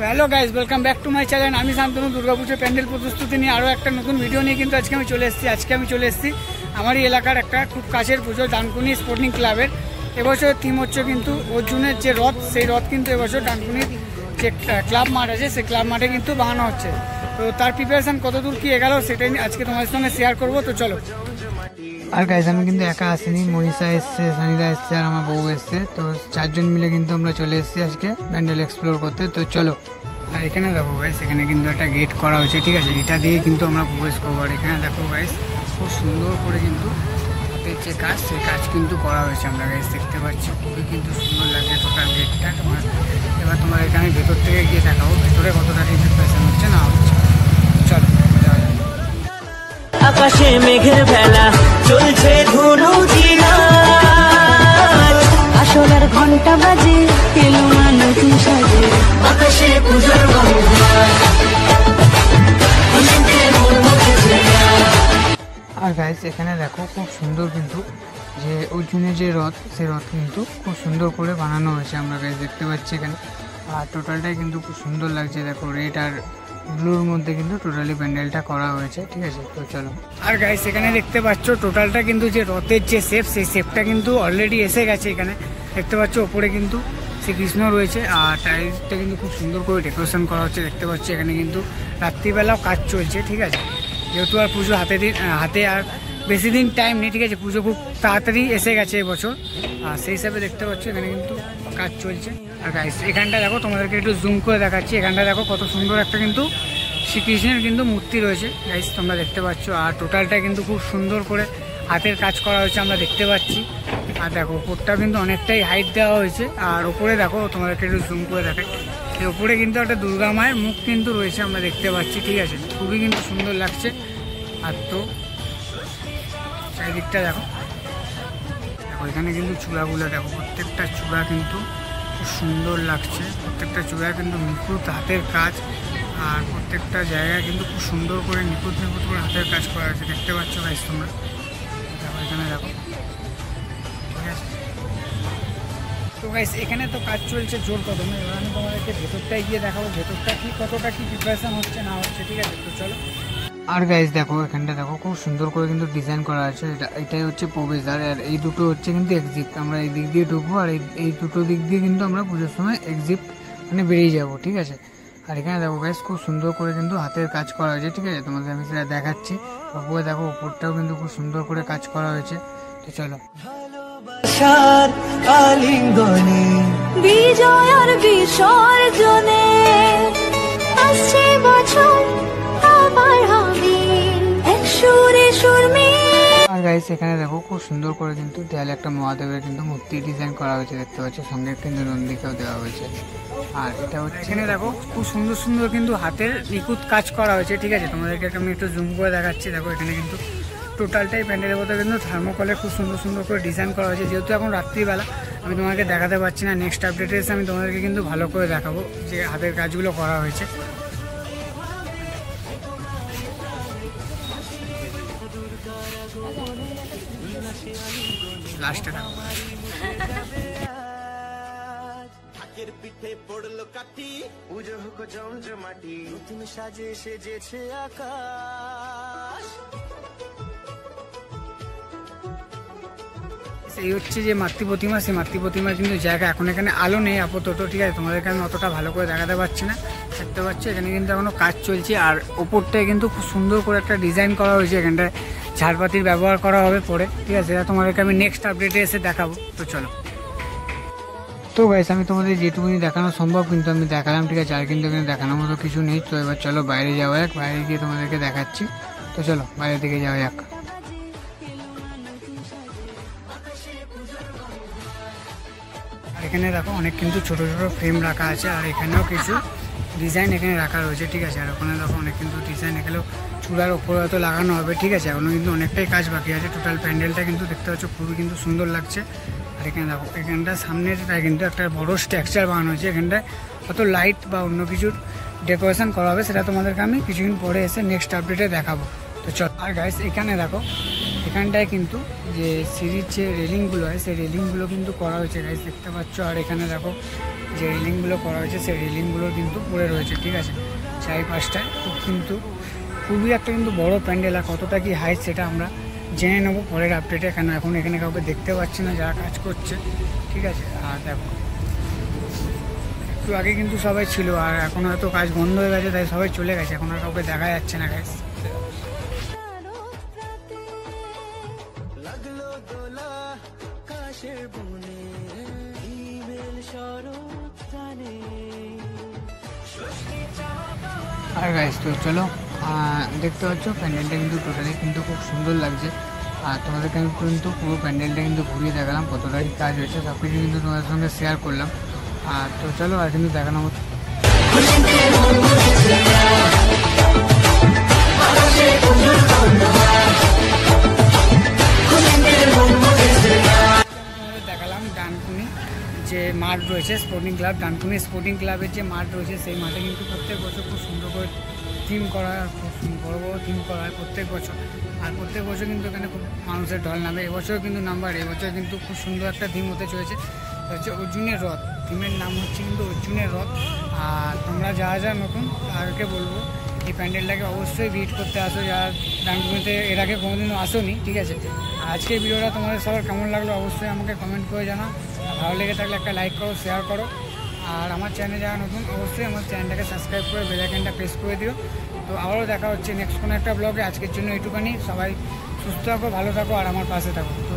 Hello guys, welcome back to my channel. আমি শান্তনু দুর্গাপুজোর প্যান্ডেল প্রস্তুতি নিয়ে আরও একটা নতুন ভিডিও নিয়ে কিন্তু আজকে আমি চলে এসেছি আমারই এলাকার একটা খুব কাছের পুজো, ডানকুনি স্পোর্টিং ক্লাবের। এবছর থিম হচ্ছে কিন্তু অর্জুনের যে রথ, সেই রথ কিন্তু এবছর ডানকুনির যে ক্লাব মাঠ আছে সেই ক্লাব মাঠে কিন্তু বানানো হচ্ছে। তো তার প্রিপারেশান কতদূর কী এগেলো সেটাই আজকে তোমাদের সঙ্গে শেয়ার করবো। তো চলো। আর গাইজ আমি কিন্তু একা আসিনি, মনীষা এসছে, সানিদা এসছে আর আমার বউ এসছে। তো চারজন মিলে কিন্তু আমরা চলে এসেছি আজকে প্যান্ডেল এক্সপ্লোর করতে। তো চলো। আর এখানে দেখো গাইস, এখানে কিন্তু একটা গেট করা হয়েছে, ঠিক আছে, এটা দিয়ে কিন্তু আমরা প্রবেশ করবো। আর এখানে দেখো গাইস, খুব সুন্দর করে কিন্তু হাতের যে কাজ, সেই কাজ কিন্তু করা হয়েছে। আমরা গাইস দেখতে পাচ্ছি, খুবই কিন্তু সুন্দর লাগছে টোটাল গেটটা। এবার তোমার এখানে ভেতর থেকে গিয়ে দেখাবো ভেতরে কতটা প্রিপারেশন হচ্ছে না হচ্ছে। চলো। আকাশে মেঘের ভেলা চলছে ধনু জিনার, আসলার ঘন্টা বাজে এলো নতুন সাজে, আকাশে পূজার আর গাইস এখানে দেখো খুব সুন্দর কিন্তু যে অর্জুনের যে রথ, সেই রথ কিন্তু খুব সুন্দর করে বানানো হয়েছে। আমরা গাইস দেখতে পাচ্ছি এখানে। আর টোটালটাই কিন্তু খুব সুন্দর লাগছে। দেখো রেড আর ব্লুর মধ্যে কিন্তু টোটালি প্যান্ডেলটা করা হয়েছে, ঠিক আছে। তো চলো। আর গাইস এখানে দেখতে পাচ্ছ টোটালটা কিন্তু যে রথের যে শেপ, সেই শেপটা কিন্তু অলরেডি এসে গেছে। এখানে দেখতে পাচ্ছ ওপরে কিন্তু শ্রীকৃষ্ণ রয়েছে আর টাইলসটা কিন্তু খুব সুন্দর করে ডেকোরেশন করা হচ্ছে। দেখতে পাচ্ছি এখানে কিন্তু রাত্রিবেলাও কাজ চলছে, ঠিক আছে। যেহেতু আর পুজো হাতে আর বেশি দিন টাইম নেই, ঠিক আছে, পুজো খুব তাড়াতাড়ি এসে গেছে এবছর। আর সেই হিসাবে দেখতে পাচ্ছ এখানে কিন্তু কাজ চলছে। আর গাইস এখানটা দেখো, তোমাদেরকে একটু জুম করে দেখাচ্ছি। এখানটা দেখো কত সুন্দর একটা কিন্তু শ্রীকৃষ্ণের কিন্তু মূর্তি রয়েছে গাইস, তোমরা দেখতে পাচ্ছ। আর টোটালটা কিন্তু খুব সুন্দর করে হাতের কাজ করা হয়েছে, আমরা দেখতে পাচ্ছি। আর দেখো ওপরটা কিন্তু অনেকটাই হাইট দেওয়া হয়েছে। আর ওপরে দেখো, তোমাদেরকে একটু জুম করে দেখাই, এই ওপরে কিন্তু একটা দুর্গা মায়ের মুখ কিন্তু রয়েছে, আমরা দেখতে পাচ্ছি, ঠিক আছে। খুবই কিন্তু সুন্দর লাগছে। আর তো চারিদিকটা দেখো, দেখো এখানে কিন্তু চূড়াগুলো দেখো, প্রত্যেকটা চূড়া কিন্তু খুব সুন্দর লাগছে। প্রত্যেকটা চূড়া কিন্তু নিখুঁত হাতের কাজ। আর প্রত্যেকটা জায়গায় কিন্তু খুব সুন্দর করে নিখুঁত করে হাতের কাজ করা হয়েছে, দেখতে পাচ্ছ গাইস তোমরা। দেখো এখানে দেখো, ঠিক আছে। তো গাইস এখানে তো কাজ চলছে জোর কদমে। এবার আমি তোমাদেরকে ভেতরটায় গিয়ে দেখাবো ভেতরটা কি কতটা কি প্রিপারেশন হচ্ছে না হচ্ছে, ঠিক আছে। তো চলো। আর গাইস দেখো এখানটা দেখো খুব সুন্দর করে কিন্তু ডিজাইন করা আছে। এটাই হচ্ছে প্রবেশদ্বার। আর এই দুটো হচ্ছে কিন্তু এক্সিট। আমরা এই দিক দিয়ে ঢুকবো আর এই দুটো দিক দিয়ে কিন্তু আমরা পুজোর সময় এক্সিট মানে বেরিয়ে যাবো, ঠিক আছে। আর এখানে দেখো গাইস খুব সুন্দর করে কিন্তু হাতের কাজ করা হয়েছে, ঠিক আছে। তোমাদের আমি সেটা দেখাচ্ছি। ওপরে দেখো, উপরটাও কিন্তু খুব সুন্দর করে কাজ করা হয়েছে। তো চলো। আলিঙ্গনে বিজয় আর বিসর্জনে আসছে বছর আবার হবে এক সুরে সুরমি। আর গাইস এখানে দেখো খুব সুন্দর করে কিন্তু দেয়ালে একটা মহাদেবের কিন্তু মূর্তি ডিজাইন করা হয়েছে, দেখতে পাচ্ছ। সঙ্গে কিন্তু নন্দীকেও দেওয়া হয়েছে। আর এটা হচ্ছে, এখানে দেখো খুব সুন্দর সুন্দর কিন্তু হাতের নিখুঁত কাজ করা হয়েছে, ঠিক আছে। তোমাদেরকে আমি একটু জুম করে দেখাচ্ছি। দেখো এখানে কিন্তু টোটালটাই প্যান্ডেলের মধ্যে কিন্তু থার্মোকলে খুব সুন্দর সুন্দর করে ডিজাইন করা হয়েছে। যেহেতু এখন রাত্রিবেলা আমি তোমাকে দেখাতে পারছি না, নেক্সট আপডেটে এসে আমি তোমাদেরকে কিন্তু ভালো করে দেখাবো যে হাতের কাজগুলো করা হয়েছে। লাস্টে দেখো পিঠে পড়লো কাঠি, পুজো হোক জমজমাটি, নতুন সাজে সেজেছে আকাশ। এই হচ্ছে যে মাতৃ প্রতিমা, সেই মাতৃ প্রতিমার কিন্তু জায়গা এখন এখানে আলো নেই আপাতত, ঠিক আছে। তোমাদেরকে আমি অতটা ভালো করে দেখাতে পারছি না, দেখতে পাচ্ছি। এখানে কিন্তু এখনো কাজ চলছে। আর ওপরটায় কিন্তু খুব সুন্দর করে একটা ডিজাইন করা হয়েছে। এখানটায় ঝাড়বাতির ব্যবহার করা হবে পরে, ঠিক আছে। এটা তোমাদেরকে আমি নেক্সট আপডেটে এসে দেখাবো। তো চলো। তো গাইস আমি তোমাদের যেটুকুনি দেখানো সম্ভব কিন্তু আমি দেখালাম, ঠিক আছে। আর কিন্তু এখানে দেখানোর মতো কিছু নেই। তো এবার চলো বাইরে যাওয়া যাক, বাইরে গিয়ে তোমাদেরকে দেখাচ্ছি। তো চলো বাইরের দিকে যাওয়া যাক। এখানে দেখো অনেক কিন্তু ছোট ছোট ফ্রেম রাখা আছে। আর এখানেও কিছু ডিজাইন এখানে রাখা রয়েছে, ঠিক আছে। আর ওখানে দেখো অনেক কিন্তু ডিজাইন এখানেও চূড়ার ওপরে হয়তো লাগানো হবে, ঠিক আছে। এখনো কিন্তু অনেকটাই কাজ বাকি আছে। টোটাল প্যান্ডেলটা কিন্তু দেখতে পাচ্ছ খুবই কিন্তু সুন্দর লাগছে। আর এখানে দেখো এখানটা সামনেটা কিন্তু একটা বড় স্ট্রাকচার বানানো হয়েছে। এখানটায় হয়তো লাইট বা অন্য কিছুর ডেকোরেশন করা হবে, সেটা তোমাদেরকে আমি কিছুদিন পরে এসে নেক্সট আপডেটে দেখাবো। তো চল। আর গাইস এখানে দেখো এখানটায় কিন্তু যে সিঁড়ির যে রেলিংগুলো হয় সেই রেলিংগুলো কিন্তু করা হয়েছে গাইস, দেখতে পাচ্ছ। আর এখানে দেখো যে রেলিংগুলো করা হয়েছে সেই রেলিংগুলো কিন্তু পড়ে রয়েছে, ঠিক আছে, চারিপাশটায়। তো কিন্তু খুবই একটা কিন্তু বড় প্যান্ডেল। আর কতটা কি হাইট সেটা আমরা জেনে নেবো পরের আপডেটে, কেন এখন এখানে কাউকে দেখতে পাচ্ছি না যারা কাজ করছে, ঠিক আছে। আর দেখো একটু আগে কিন্তু সবাই ছিল, আর এখন হয়তো কাজ বন্ধ হয়ে গেছে, তাই সবাই চলে গেছে, এখন আর কাউকে দেখা যাচ্ছে না গাইস। আর গাইস তো চলো, দেখতে পাচ্ছ প্যান্ডেলটা কিন্তু টোটালি কিন্তু খুব সুন্দর লাগছে। আর তোমাদেরকে আমি কিন্তু পুরো প্যান্ডেলটা কিন্তু ঘুরিয়ে দেখালাম, কতটা কি কাজ হয়েছে সব কিছু কিন্তু তোমাদের সঙ্গে শেয়ার করলাম। আর তো চলো আর কিন্তু দেখানো হচ্ছে। দেখালাম ডানকুনি যে মাঠ রয়েছে স্পোর্টিং ক্লাব, ডানকুনি স্পোর্টিং ক্লাবের যে মাঠ রয়েছে সেই মাঠে কিন্তু প্রত্যেক বছর খুব সুন্দর করে থিম করা হয়, খুব বড়ো বড়ো থিম করা হয় প্রত্যেক বছর। আর প্রত্যেক বছর কিন্তু এখানে খুব মানুষের ঢল নামে, এবছর কিন্তু নাম্বার, এবছর কিন্তু খুব সুন্দর একটা থিম হতে চলেছে, হচ্ছে অর্জুনের রথ। থিমের নাম হচ্ছে কিন্তু অর্জুনের রথ। আর তোমরা যারা যারা নতুন তাদেরকে বলবো এই প্যান্ডেলটাকে অবশ্যই ভিজিট করতে আসো, যারা ডানকুনিতে এর আগে কোনোদিনও আসোনি, ঠিক আছে। আজকের ভিডিওটা তোমাদের সবার কেমন লাগলো অবশ্যই আমাকে কমেন্ট করে জানাও। ভালো লেগে থাকলে একটা লাইক করো, শেয়ার করো। আর আমার চ্যানেলে যারা নতুন অবশ্যই আমার চ্যানেলটাকে সাবস্ক্রাইব করে বেল আইকনটা প্রেস করে দিও। তো আবারও দেখা হচ্ছে নেক্সট কোনো একটা ব্লগে। আজকের জন্য এইটুখানি, সবাই সুস্থ থাকো, ভালো থাকো আর আমার পাশে থাকো। তো